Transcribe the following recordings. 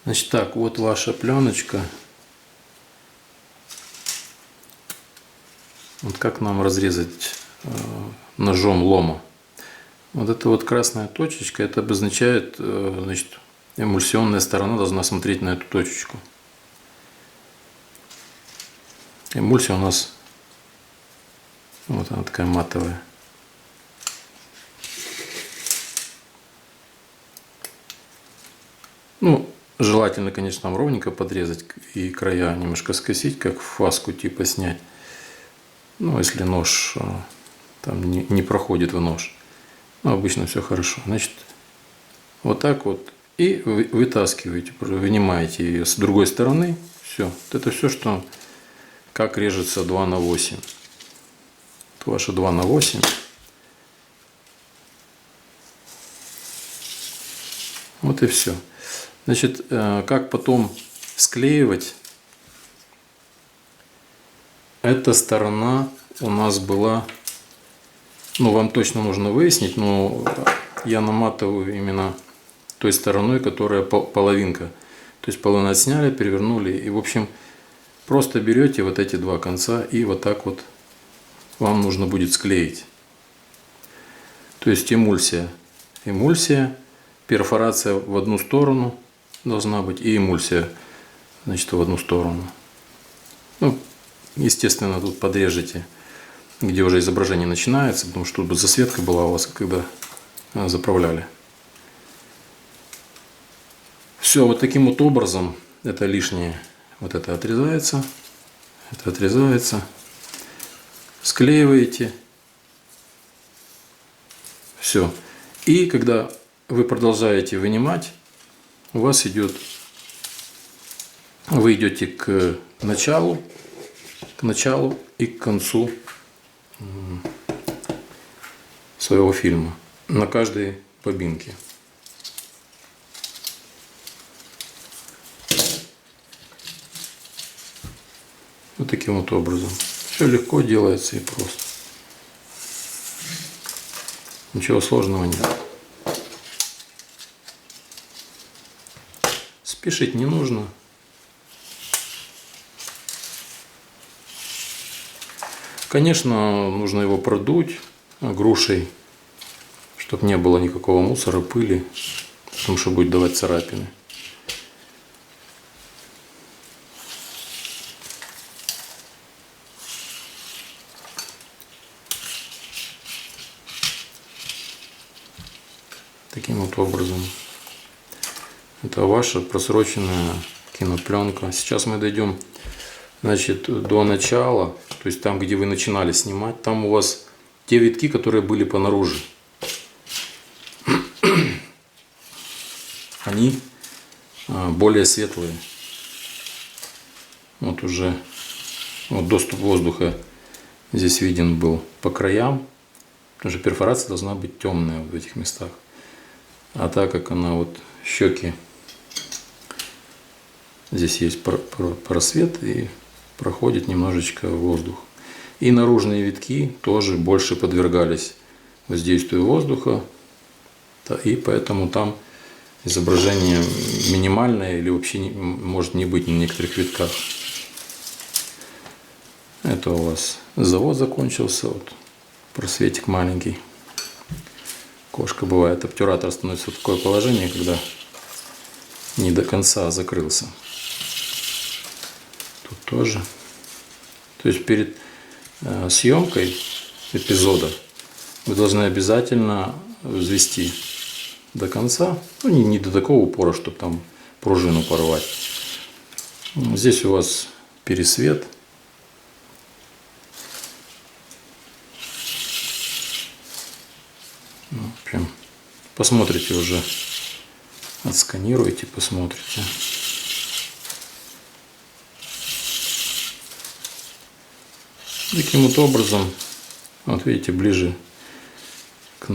Значит так, вот ваша пленочка. Вот как нам разрезать ножом лома? Вот эта вот красная точечка, это обозначает, значит, эмульсионная сторона должна смотреть на эту точечку. Эмульсия у нас вот она такая матовая. Ну, желательно, конечно, там ровненько подрезать и края немножко скосить, как фаску типа снять. Ну, если нож там не проходит в нож. Ну, обычно все хорошо. Значит, вот так вот. И вытаскиваете, вынимаете ее с другой стороны. Все. Вот это все, что как режется 2/8. Вот ваша 2/8. Вот и все. Значит, как потом склеивать? Эта сторона у нас была, ну, вам точно нужно выяснить, но я наматываю именно той стороной, которая половинка. То есть половину отсняли, перевернули. И, в общем, просто берете вот эти два конца и вот так вот вам нужно будет склеить. То есть эмульсия. Эмульсия, перфорация в одну сторону должна быть и эмульсия, значит, в одну сторону. Ну, естественно, тут подрежете, где уже изображение начинается, потому что тут засветка была у вас, когда заправляли. Все, вот таким вот образом, это лишнее, вот это отрезается, склеиваете, все. И когда вы продолжаете вынимать, у вас идет, вы идете к началу и к концу своего фильма на каждой бобинке. Вот таким вот образом. Все легко делается и просто. Ничего сложного нет. Спешить не нужно. Конечно, нужно его продуть грушей, чтобы не было никакого мусора, пыли, потому что будет давать царапины. Таким вот образом. Это ваша просроченная кинопленка. Сейчас мы дойдем, значит, до начала, то есть там, где вы начинали снимать, там у вас те витки, которые были понаружи. Они более светлые. Вот уже вот доступ воздуха здесь виден был по краям, потому что перфорация должна быть темная в этих местах. А так как она вот щеки, здесь есть просвет и проходит немножечко воздух. И наружные витки тоже больше подвергались воздействию воздуха, и поэтому там изображение минимальное или вообще может не быть на некоторых витках. Это у вас завод закончился, вот просветик маленький. Кошка бывает, обтюратор становится в такое положение, когда не до конца закрылся. Тут тоже. То есть перед съемкой эпизода вы должны обязательно взвести до конца, ну не до такого упора, чтобы там пружину порвать. Здесь у вас пересвет. Прям посмотрите уже, отсканируйте, посмотрите. Таким вот образом, вот видите, ближе к,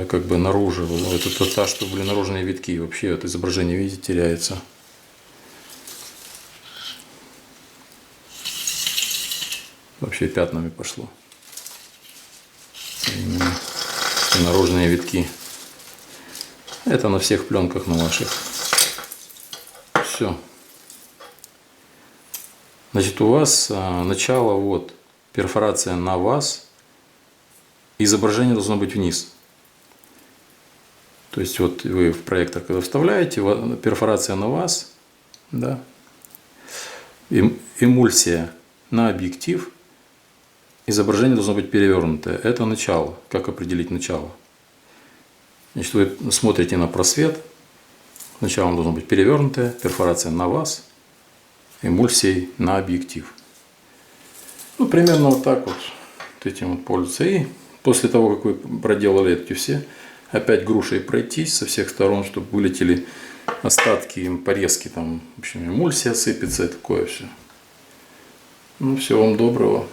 как бы наружу. Это та, что были наружные витки. Вообще это изображение, видите, теряется. Вообще пятнами пошло. Именно наружные витки. Это на всех пленках на ваших. все. Значит, у вас начало вот, перфорация на вас, изображение должно быть вниз. То есть вот вы в проектор, когда вставляете, перфорация на вас, да, эмульсия на объектив, изображение должно быть перевернутое. Это начало. Как определить начало? Значит, вы смотрите на просвет, сначала он должен быть перевернутое, перфорация на вас, эмульсией на объектив. Ну, примерно вот так вот этим вот пользоваться. И после того, как вы проделали эти все, опять грушей пройтись со всех сторон, чтобы вылетели остатки, порезки, там, в общем, эмульсия сыпется и такое все. Ну, всего вам доброго.